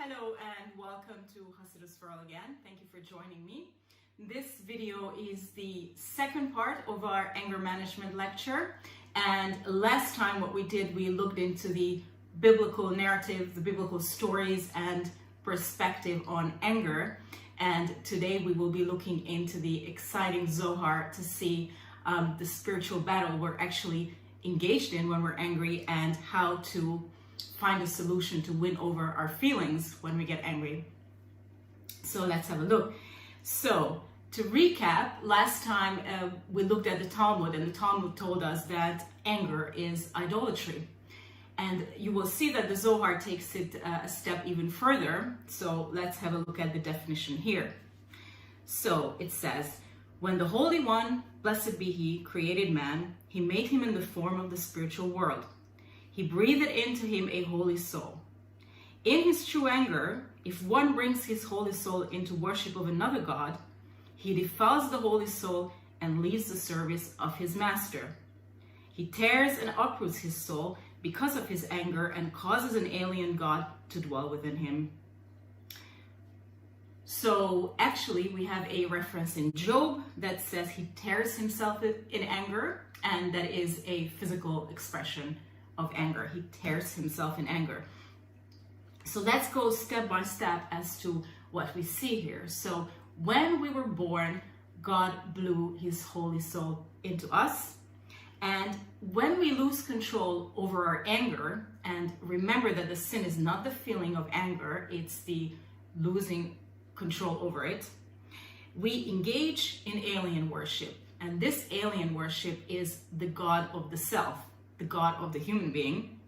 Hello and welcome to Hasidus for All again. Thank you for joining me. This video is the second part of our anger management lecture. And last time what we did, we looked into the biblical narrative, the biblical stories and perspective on anger. And today we will be looking into the exciting Zohar to see the spiritual battle we're actually engaged in when we're angry and how to find a solution to win over our feelings when we get angry. So let's have a look. So to recap, last time we looked at the Talmud, and the Talmud told us that anger is idolatry. And you will see that the Zohar takes it a step even further. So let's have a look at the definition here. So it says, when the Holy One, blessed be He, created man, He made him in the form of the spiritual world. He breathed into him a holy soul. In his true anger, if one brings his holy soul into worship of another god, he defiles the holy soul and leaves the service of his master. He tears and uproots his soul because of his anger and causes an alien god to dwell within him. So actually we have a reference in Job that says he tears himself in anger, and that is a physical expression of anger. He tears himself in anger. So let's go step by step as to what we see here. So when we were born, God blew his holy soul into us. And when we lose control over our anger, and remember that the sin is not the feeling of anger, it's the losing control over it, we engage in alien worship. And this alien worship is the God of the self, the God of the human being,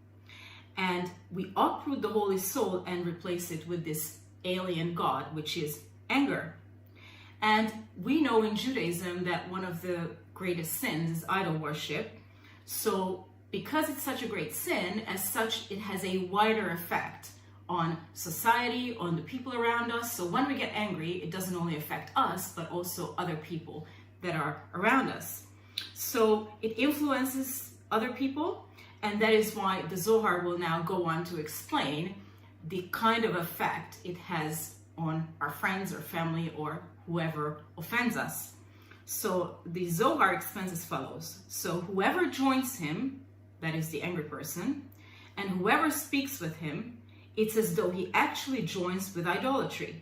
and we uproot the holy soul and replace it with this alien God, which is anger. And we know in Judaism that one of the greatest sins is idol worship. So because it's such a great sin, as such, it has a wider effect on society, on the people around us. So when we get angry, it doesn't only affect us, but also other people that are around us. So it influences other people, and that is why the Zohar will now go on to explain the kind of effect it has on our friends or family or whoever offends us. So the Zohar explains as follows. So whoever joins him, that is the angry person, and whoever speaks with him, it's as though he actually joins with idolatry.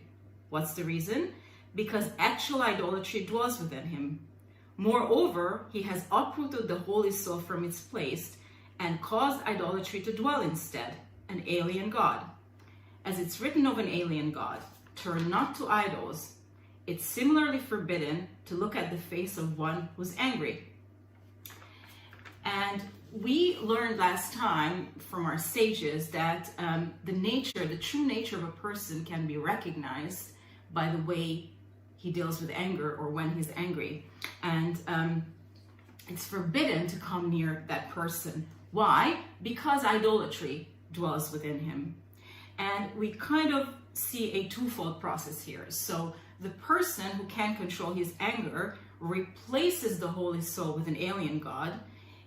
What's the reason? Because actual idolatry dwells within him. Moreover, he has uprooted the holy soul from its place and caused idolatry to dwell instead, an alien god. As it's written of an alien god, turn not to idols. It's similarly forbidden to look at the face of one who's angry. And we learned last time from our sages that the true nature of a person can be recognized by the way he deals with anger or when he's angry. And it's forbidden to come near that person. Why? Because idolatry dwells within him. And we kind of see a twofold process here. So the person who can't control his anger replaces the holy soul with an alien god.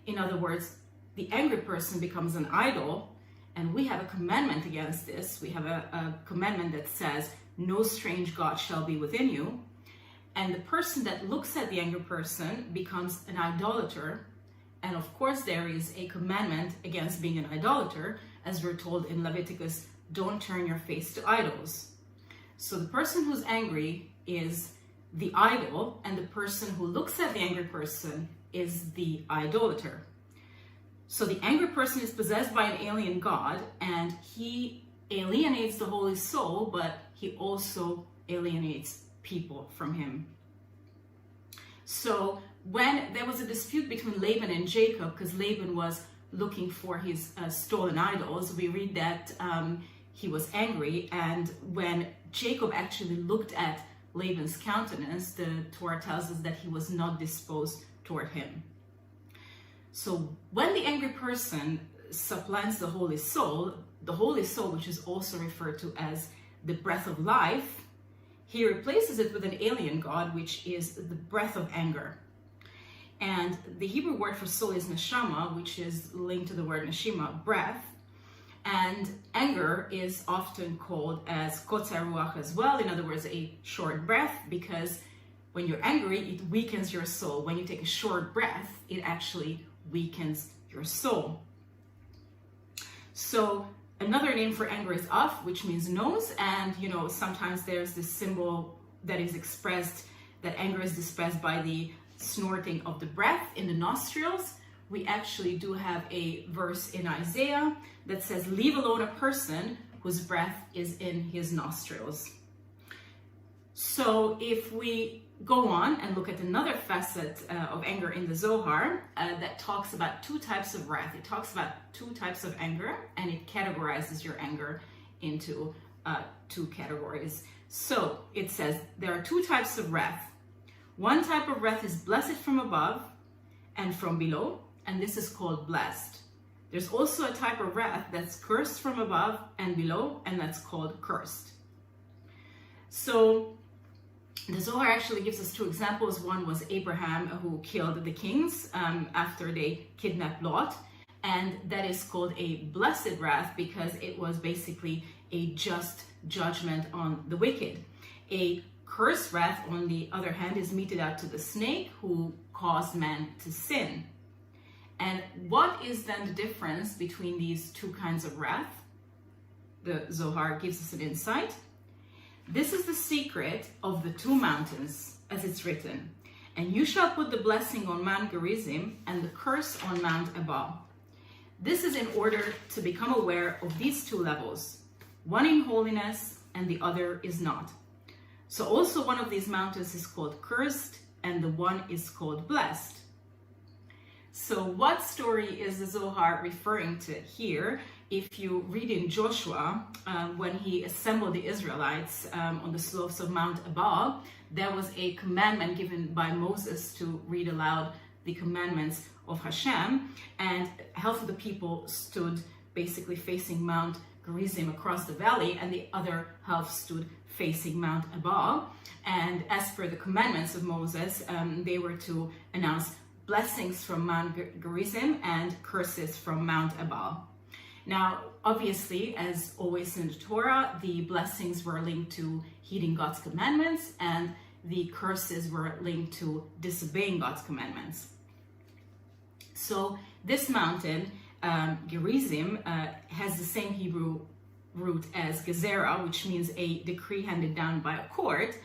In other words, the angry person becomes an idol, and we have a commandment against this. We have a commandment that says, no strange god shall be within you. And the person that looks at the angry person becomes an idolater. And of course, there is a commandment against being an idolater, as we're told in Leviticus, don't turn your face to idols. So the person who's angry is the idol, and the person who looks at the angry person is the idolater. So the angry person is possessed by an alien god, and he alienates the holy soul, but he also alienates people from him. So when there was a dispute between Laban and Jacob, because Laban was looking for his stolen idols, we read that he was angry, and when Jacob actually looked at Laban's countenance, the Torah tells us that he was not disposed toward him. So when the angry person supplants the holy soul, which is also referred to as the breath of life, he replaces it with an alien god, which is the breath of anger. And the Hebrew word for soul is neshama, which is linked to the word neshima, breath. And anger is often called as kotzer ruach as well, in other words, a short breath, because when you're angry, it weakens your soul. When you take a short breath, it actually weakens your soul. So another name for anger is af, which means nose. And, sometimes there's this symbol that is expressed, that anger is expressed by the snorting of the breath in the nostrils. We actually do have a verse in Isaiah that says, leave alone a person whose breath is in his nostrils. So if we go on and look at another facet of anger in the Zohar that talks about two types of wrath. It talks about two types of anger, and it categorizes your anger into two categories. So it says there are two types of wrath. One type of wrath is blessed from above and from below, and this is called blessed. There's also a type of wrath that's cursed from above and below, and that's called cursed. So the Zohar actually gives us two examples. One was Abraham, who killed the kings after they kidnapped Lot, and that is called a blessed wrath because it was basically a just judgment on the wicked. A cursed wrath, on the other hand, is meted out to the snake who caused man to sin. And what is then the difference between these two kinds of wrath? The Zohar gives us an insight. This is the secret of the two mountains, as it's written. And you shall put the blessing on Mount Gerizim and the curse on Mount Ebal. This is in order to become aware of these two levels, one in holiness and the other is not. So also one of these mountains is called cursed and the one is called blessed. So what story is the Zohar referring to here? If you read in Joshua, when he assembled the Israelites on the slopes of Mount Ebal, there was a commandment given by Moses to read aloud the commandments of Hashem, and half of the people stood basically facing Mount Gerizim across the valley, and the other half stood facing Mount Ebal. And as per the commandments of Moses, they were to announce blessings from Mount Gerizim and curses from Mount Ebal. Now, obviously, as always in the Torah, the blessings were linked to heeding God's commandments, and the curses were linked to disobeying God's commandments. So this mountain, Gerizim, has the same Hebrew root as Gezerah, which means a decree handed down by a court.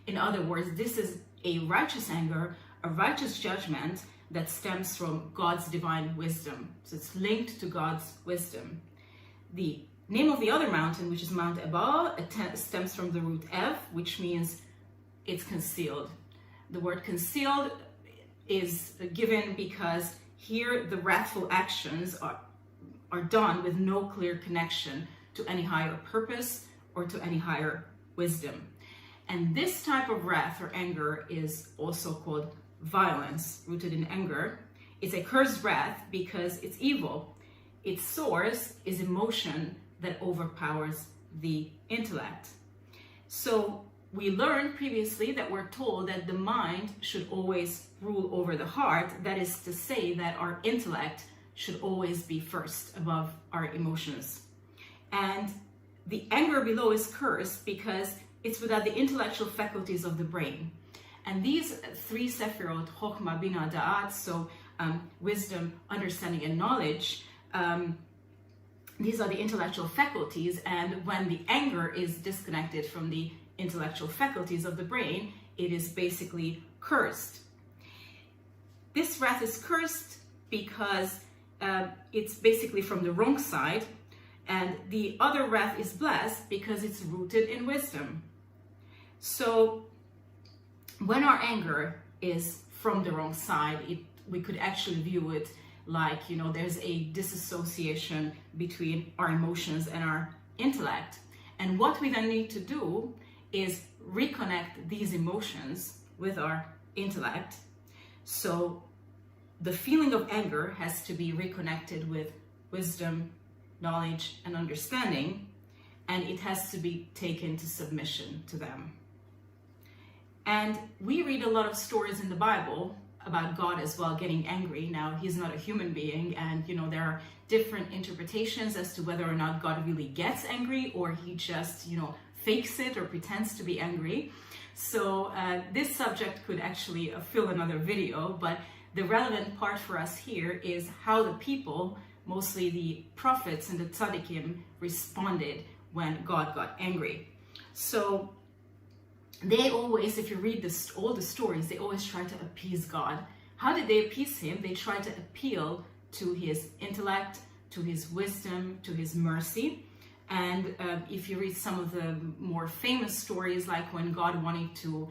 In other words, this is a righteous anger, a righteous judgment that stems from God's divine wisdom. So it's linked to God's wisdom. The name of the other mountain, which is Mount Ebal, stems from the root ev, which means it's concealed. The word concealed is given because here the wrathful actions are done with no clear connection to any higher purpose or to any higher wisdom. And this type of wrath or anger is also called violence, rooted in anger. It's a cursed wrath because it's evil. Its source is emotion that overpowers the intellect. So we learned previously that we're told that the mind should always rule over the heart. That is to say that our intellect should always be first above our emotions. And the anger below is cursed because it's without the intellectual faculties of the brain. And these three sephirot, Chokhmah, Bina, Da'at, so wisdom, understanding, and knowledge, these are the intellectual faculties. And when the anger is disconnected from the intellectual faculties of the brain, it is basically cursed. This wrath is cursed because it's basically from the wrong side, and the other wrath is blessed because it's rooted in wisdom. So when our anger is from the wrong side, we could actually view it like, there's a disassociation between our emotions and our intellect. And what we then need to do is reconnect these emotions with our intellect. So the feeling of anger has to be reconnected with wisdom, knowledge, and understanding, and it has to be taken to submission to them. And we read a lot of stories in the Bible about God as well getting angry. Now, he's not a human being, and there are different interpretations as to whether or not God really gets angry, or he just fakes it or pretends to be angry. So this subject could actually fill another video, but the relevant part for us here is how the people, mostly the prophets and the tzaddikim, responded when God got angry. So they always, if you read all the stories, they always try to appease God. How did they appease him? They try to appeal to his intellect, to his wisdom, to his mercy. And if you read some of the more famous stories, like when God wanted to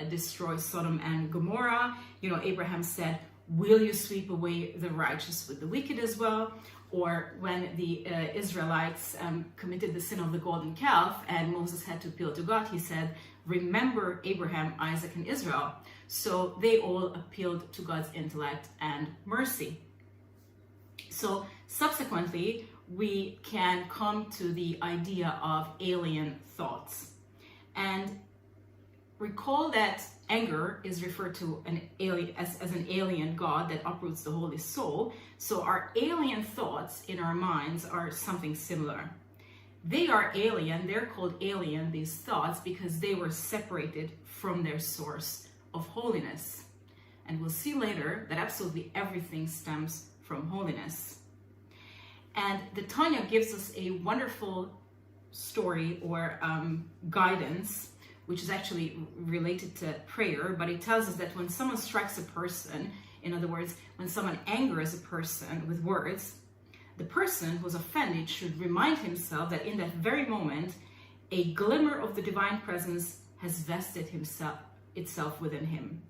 destroy Sodom and Gomorrah, Abraham said, "Will you sweep away the righteous with the wicked as well?" Or when the Israelites committed the sin of the golden calf and Moses had to appeal to God, he said, "Remember Abraham, Isaac, and Israel." So they all appealed to God's intellect and mercy. So subsequently, we can come to the idea of alien thoughts. And recall that anger is referred to as an alien God that uproots the holy soul. So our alien thoughts in our minds are something similar. They are alien, they're called alien, these thoughts, because they were separated from their source of holiness. And we'll see later that absolutely everything stems from holiness. And the Tanya gives us a wonderful story or guidance, which is actually related to prayer, but it tells us that when someone strikes a person, in other words, when someone angers a person with words, the person who's offended should remind himself that in that very moment, a glimmer of the divine presence has vested itself within him.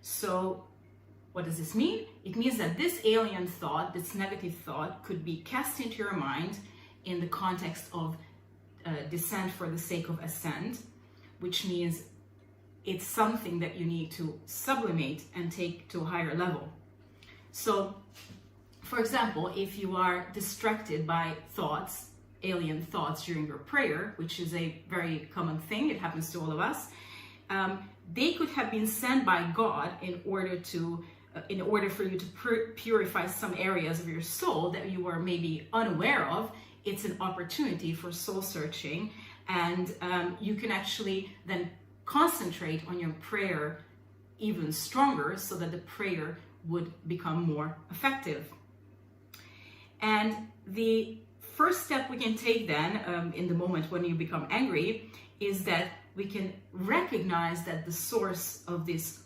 So what does this mean? It means that this alien thought, this negative thought, could be cast into your mind in the context of descent for the sake of ascent, which means it's something that you need to sublimate and take to a higher level. So, for example, if you are distracted by thoughts, alien thoughts during your prayer, which is a very common thing, it happens to all of us, they could have been sent by God in order for you to purify some areas of your soul that you were maybe unaware of. It's an opportunity for soul searching, and you can actually then concentrate on your prayer even stronger so that the prayer would become more effective. And the first step we can take then in the moment when you become angry is that we can recognize that the source of this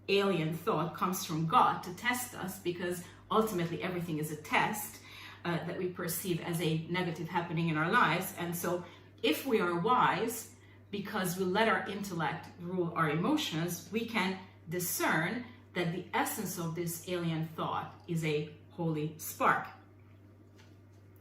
alien thought comes from God to test us, because ultimately everything is a test that we perceive as a negative happening in our lives. And so if we are wise, because we let our intellect rule our emotions, we can discern that the essence of this alien thought is a holy spark.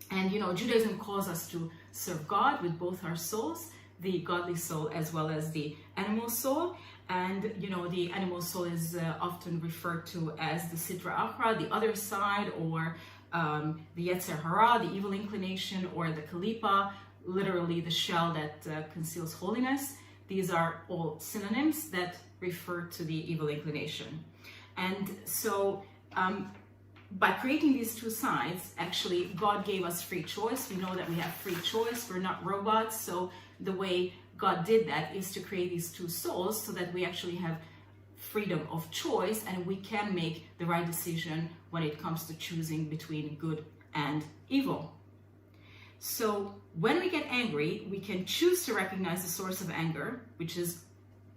And Judaism calls us to serve God with both our souls, the godly soul as well as the animal soul. And the animal soul is often referred to as the Sitra Achra, the other side, or the Yetzer Hara, the evil inclination, or the Kalipa, literally the shell that conceals holiness. These are all synonyms that refer to the evil inclination. And so by creating these two sides, actually God gave us free choice. We know that we have free choice. We're not robots. So the way God did that is to create these two souls so that we actually have freedom of choice and we can make the right decision when it comes to choosing between good and evil. So when we get angry, we can choose to recognize the source of anger, which is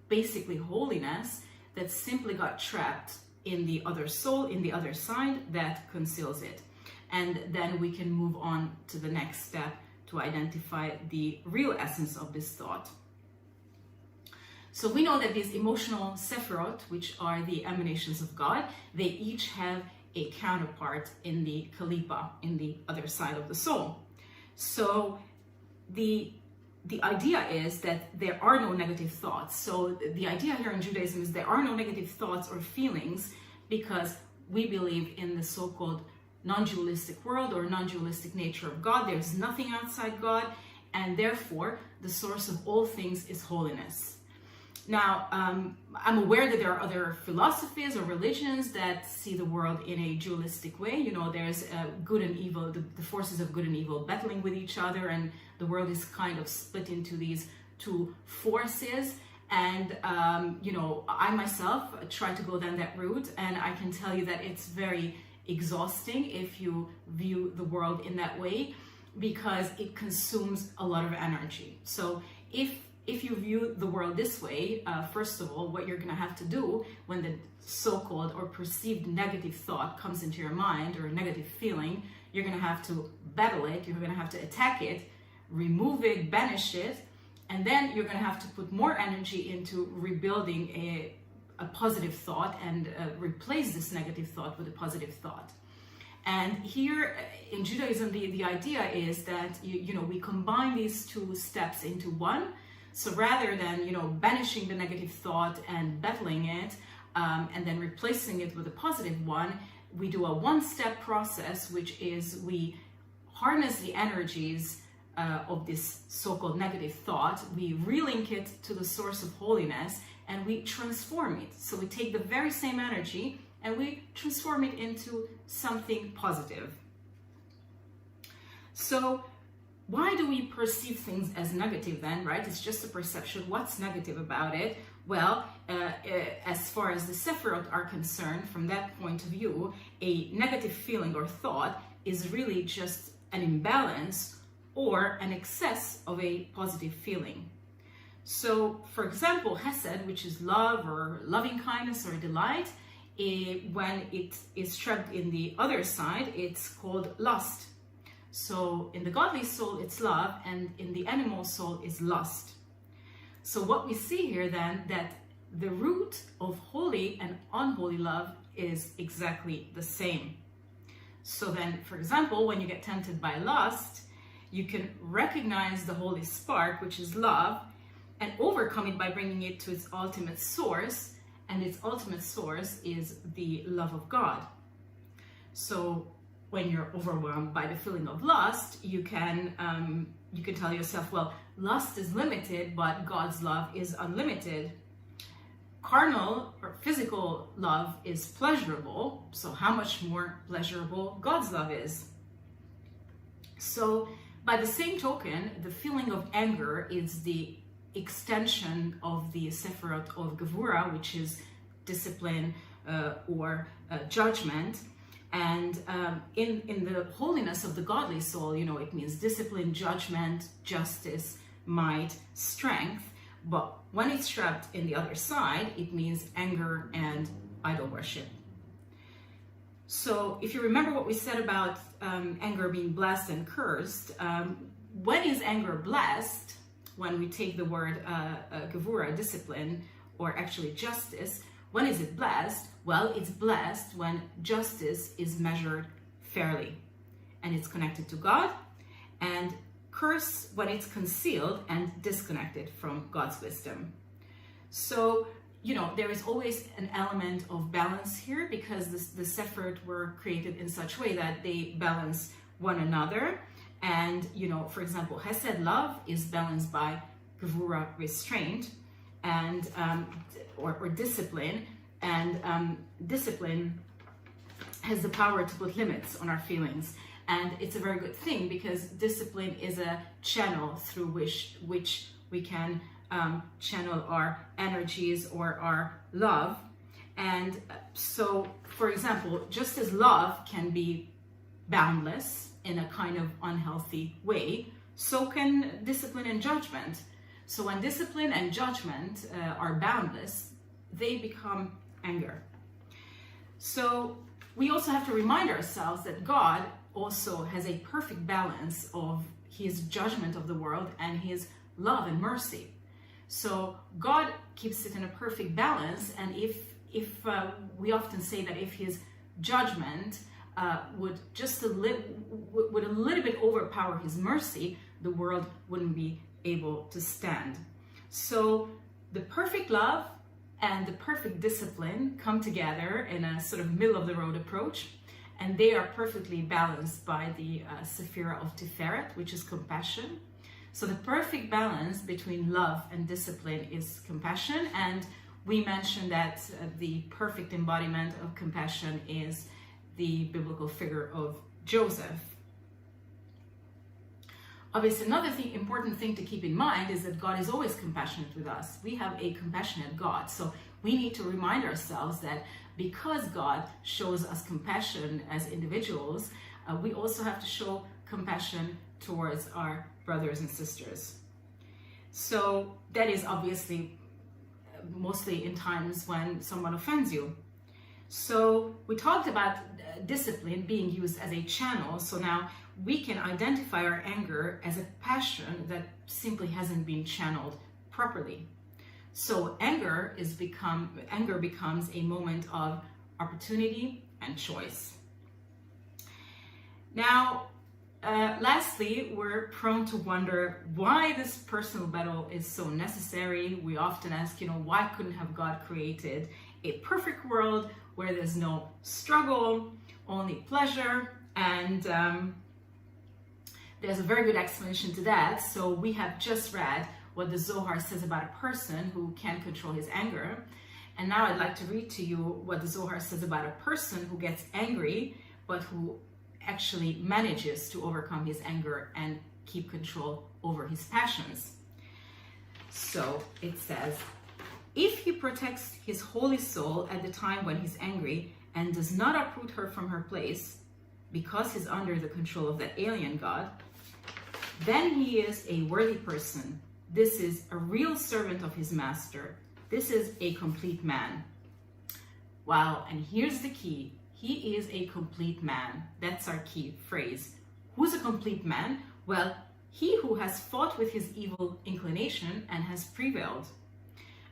basically holiness that simply got trapped in the other soul, in the other side that conceals it. And then we can move on to the next step to identify the real essence of this thought. So we know that these emotional sephirot, which are the emanations of God, they each have a counterpart in the kalipa, in the other side of the soul. So the idea is that there are no negative thoughts. So the idea here in Judaism is there are no negative thoughts or feelings because we believe in the so-called non-dualistic world or non-dualistic nature of God. There's nothing outside God, and therefore the source of all things is holiness. Now, I'm aware that there are other philosophies or religions that see the world in a dualistic way. You know, there's good and evil, the forces of good and evil battling with each other, and the world is kind of split into these two forces. And, you know, I myself try to go down that route, and I can tell you that it's very exhausting if you view the world in that way, because it consumes a lot of energy. So if you view the world this way, first of all, what you're going to have to do when the so-called or perceived negative thought comes into your mind, or a negative feeling, you're going to have to battle it, you're going to have to attack it, remove it, banish it, and then you're going to have to put more energy into rebuilding a positive thought and replace this negative thought with a positive thought. And here in Judaism, the idea is that, you know, we combine these two steps into one. So rather than, you know, banishing the negative thought and battling it, and then replacing it with a positive one, we do a one-step process, which is we harness the energies of this so-called negative thought, we relink it to the source of holiness, and we transform it. So we take the very same energy and we transform it into something positive. So why do we perceive things as negative then, right? It's just a perception. What's negative about it? Well, as far as the Sephirot are concerned, from that point of view, a negative feeling or thought is really just an imbalance or an excess of a positive feeling. So, for example, Hesed, which is love or loving kindness or delight, when it is trapped in the other side, it's called lust. So in the godly soul, it's love, and in the animal soul is lust. So what we see here then, that the root of holy and unholy love is exactly the same. So then, for example, when you get tempted by lust, you can recognize the holy spark, which is love, and overcome it by bringing it to its ultimate source, and its ultimate source is the love of God. So when you're overwhelmed by the feeling of lust, you can tell yourself, well, lust is limited, but God's love is unlimited. Carnal or physical love is pleasurable, so how much more pleasurable God's love is. So by the same token, the feeling of anger is the extension of the Sephirot of Gevura, which is discipline or judgment. And in the holiness of the godly soul, you know, it means discipline, judgment, justice, might, strength. But when it's trapped in the other side, it means anger and idol worship. So if you remember what we said about anger being blessed and cursed, when is anger blessed? When we take the word Gevura, discipline, or actually justice, when is it blessed? Well, it's blessed when justice is measured fairly and it's connected to God, and curse when it's concealed and disconnected from God's wisdom. So, you know, there is always an element of balance here, because the Sephirot were created in such a way that they balance one another. And, you know, for example, Hesed, love, is balanced by Gevura, restraint, and or discipline. And discipline has the power to put limits on our feelings. And it's a very good thing, because discipline is a channel through which we can channel our energies or our love. And so, for example, just as love can be boundless in a kind of unhealthy way, so can discipline and judgment. So when discipline and judgment are boundless, they become anger. So we also have to remind ourselves that God also has a perfect balance of his judgment of the world and his love and mercy. So God keeps it in a perfect balance, and if we often say that if his judgment would a little bit overpower his mercy, the world wouldn't be able to stand. So the perfect love and the perfect discipline come together in a sort of middle of the road approach, and they are perfectly balanced by the Sephirah of Tiferet, which is compassion. So the perfect balance between love and discipline is compassion, and we mentioned that the perfect embodiment of compassion is the biblical figure of Joseph. Obviously, another important thing to keep in mind is that God is always compassionate with us. We have a compassionate God, so we need to remind ourselves that because God shows us compassion as individuals, we also have to show compassion towards our brothers and sisters. So that is obviously mostly in times when someone offends you. So we talked about discipline being used as a channel. So now we can identify our anger as a passion that simply hasn't been channeled properly. So anger becomes a moment of opportunity and choice. Now, lastly, we're prone to wonder why this personal battle is so necessary. We often ask, why couldn't have God created a perfect world where there's no struggle, only pleasure? And there's a very good explanation to that. So we have just read what the Zohar says about a person who can't control his anger. And now I'd like to read to you what the Zohar says about a person who gets angry, but who actually manages to overcome his anger and keep control over his passions. So it says, if he protects his holy soul at the time when he's angry and does not uproot her from her place because he's under the control of that alien god, then he is a worthy person. This is a real servant of his master. This is a complete man. Wow, and here's the key. He is a complete man. That's our key phrase. Who's a complete man? Well, he who has fought with his evil inclination and has prevailed.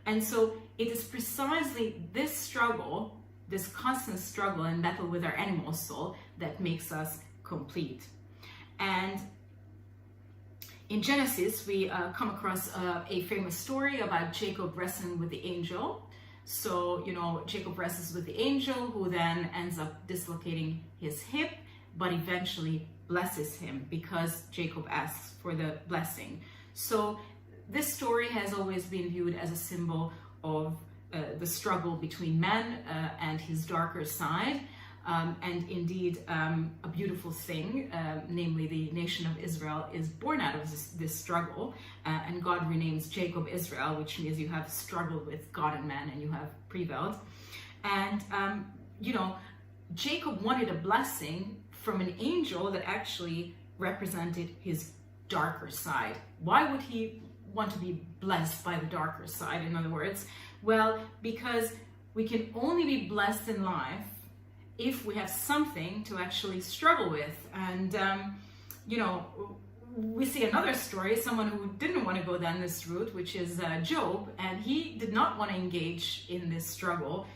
And so it is precisely this struggle, this constant struggle and battle with our animal soul, that makes us complete. And in Genesis, we come across a famous story about Jacob wrestling with the angel. So, Jacob wrestles with the angel, who then ends up dislocating his hip, but eventually blesses him because Jacob asks for the blessing. So this story has always been viewed as a symbol of the struggle between man and his darker side. And indeed, a beautiful thing, namely the nation of Israel, is born out of this struggle. And God renames Jacob Israel, which means you have struggled with God and man and you have prevailed. And, Jacob wanted a blessing from an angel that actually represented his darker side. Why would he want to be blessed by the darker side, in other words? Well, because we can only be blessed in life if we have something to actually struggle with. And, we see another story, someone who didn't want to go down this route, which is Job, and he did not want to engage in this struggle.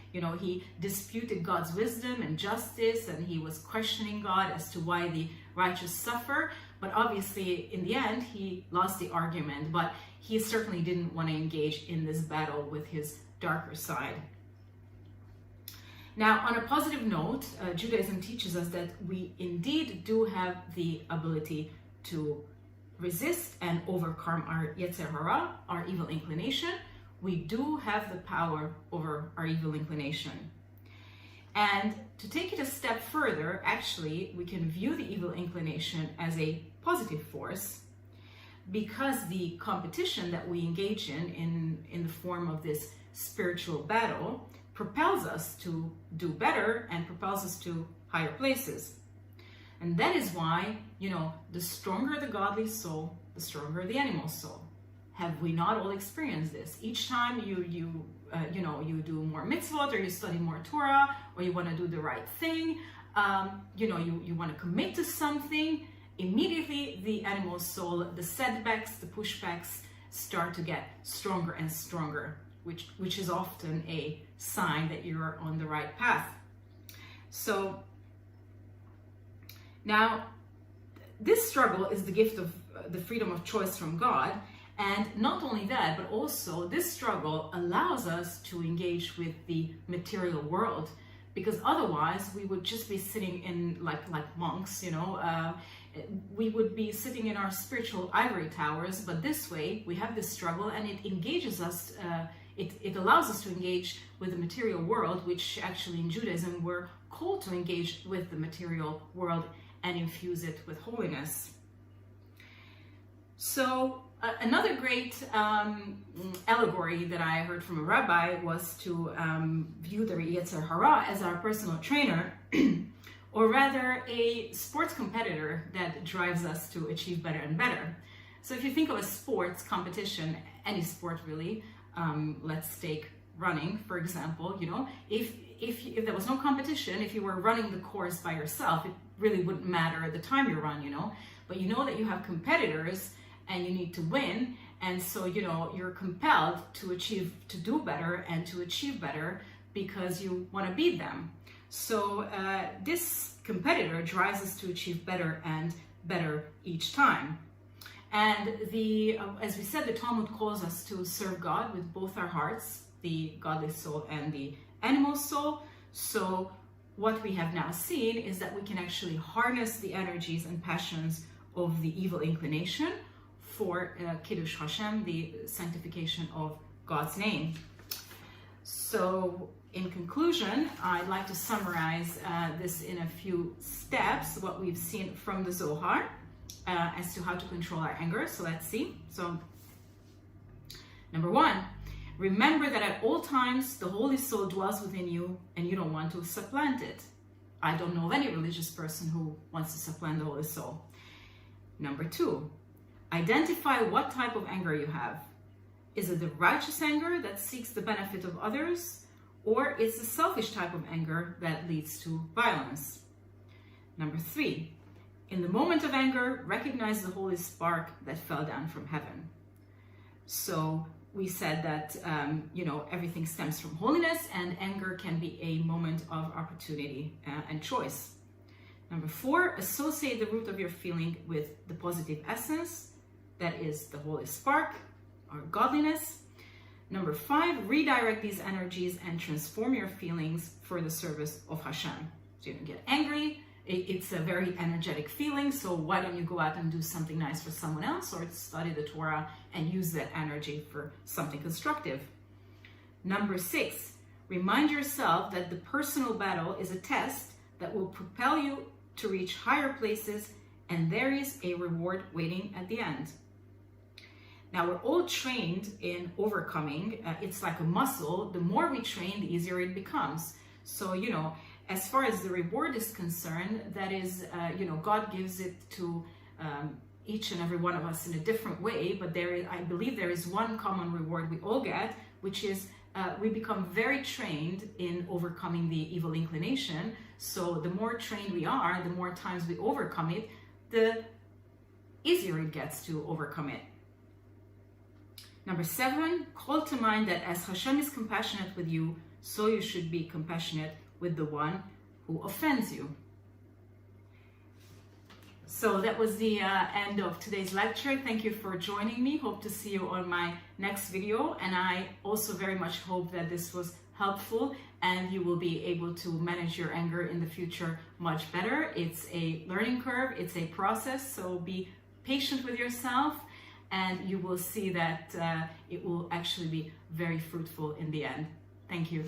He disputed God's wisdom and justice, and he was questioning God as to why the righteous suffer. But obviously, in the end, he lost the argument, but he certainly didn't want to engage in this battle with his darker side. Now, on a positive note, Judaism teaches us that we indeed do have the ability to resist and overcome our Yetzer Hara, our evil inclination. We do have the power over our evil inclination. And to take it a step further, actually, we can view the evil inclination as a positive force, because the competition that we engage in the form of this spiritual battle propels us to do better and propels us to higher places. And that is why, the stronger the godly soul, the stronger the animal soul. Have we not all experienced this? Each time you do more mitzvot, or you study more Torah, or you want to do the right thing, you want to commit to something, immediately the animal soul, the setbacks, the pushbacks start to get stronger and stronger, which is often a sign that you're on the right path. So now, this struggle is the gift of the freedom of choice from God. And not only that, but also this struggle allows us to engage with the material world, because otherwise we would just be sitting in like monks, we would be sitting in our spiritual ivory towers, but this way we have this struggle, and it engages us, it allows us to engage with the material world, which actually in Judaism we're called to engage with the material world and infuse it with holiness. So another great allegory that I heard from a rabbi was to view the Yetzer Hara as our personal trainer, or rather a sports competitor that drives us to achieve better and better. So if you think of a sports competition, any sport really, let's take running, for example, you know, if there was no competition, if you were running the course by yourself, it really wouldn't matter the time you run, you know, but you know that you have competitors and you need to win, and so, you know, you're compelled to do better and to achieve better because you want to beat them. So this competitor drives us to achieve better and better each time. And as we said, the Talmud calls us to serve God with both our hearts, the godly soul and the animal soul. So what we have now seen is that we can actually harness the energies and passions of the evil inclination for Kiddush Hashem, the sanctification of God's name. So in conclusion, I'd like to summarize this in a few steps, what we've seen from the Zohar as to how to control our anger. So let's see. So number one, remember that at all times the Holy Soul dwells within you and you don't want to supplant it. I don't know of any religious person who wants to supplant the Holy Soul. Number two, identify what type of anger you have. Is it the righteous anger that seeks the benefit of others, or it's the selfish type of anger that leads to violence? Number three, in the moment of anger, recognize the holy spark that fell down from heaven. So we said that, you know, everything stems from holiness, and anger can be a moment of opportunity and choice. Number four, associate the root of your feeling with the positive essence, that is the holy spark, or godliness. Number five, redirect these energies and transform your feelings for the service of Hashem. So you don't get angry, it's a very energetic feeling, so why don't you go out and do something nice for someone else, or study the Torah and use that energy for something constructive. Number six, remind yourself that the personal battle is a test that will propel you to reach higher places, and there is a reward waiting at the end. Now, we're all trained in overcoming. It's like a muscle. The more we train, the easier it becomes. So, you know, as far as the reward is concerned, that is, you know, God gives it to each and every one of us in a different way. But I believe there is one common reward we all get, which is we become very trained in overcoming the evil inclination. So the more trained we are, the more times we overcome it, the easier it gets to overcome it. Number seven, call to mind that as Hashem is compassionate with you, so you should be compassionate with the one who offends you. So that was the end of today's lecture. Thank you for joining me. Hope to see you on my next video. And I also very much hope that this was helpful and you will be able to manage your anger in the future much better. It's a learning curve. It's a process. So be patient with yourself, and you will see that it will actually be very fruitful in the end. Thank you.